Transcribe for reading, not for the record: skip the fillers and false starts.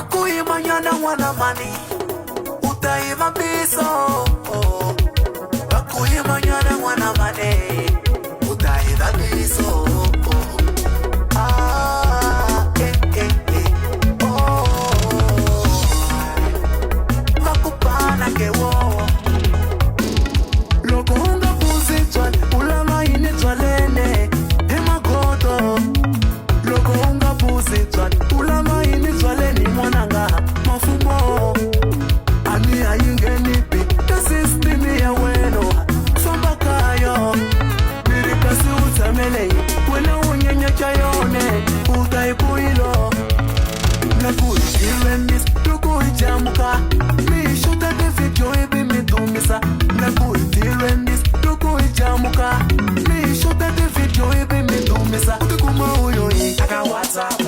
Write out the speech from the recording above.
Wakuyimanyana wana mani utaima biso. Wakuyimanyana wana mani utaima biso. Wakupana kewo loko hunga puzi twal ulama ine twalene emagoto. Loko hunga puzi twal ulama ine twalene mwananga mafumo ani ayingeni pi the system ya weno somba kayo birikasi utamele wena unyenya chayone utaipuilo na kuitirendis tukuijamuka mishuta de video ibi mitumisa na kuitirendis tukuijamuka mishuta de video ibi mitumisa utikuma uyo aka WhatsApp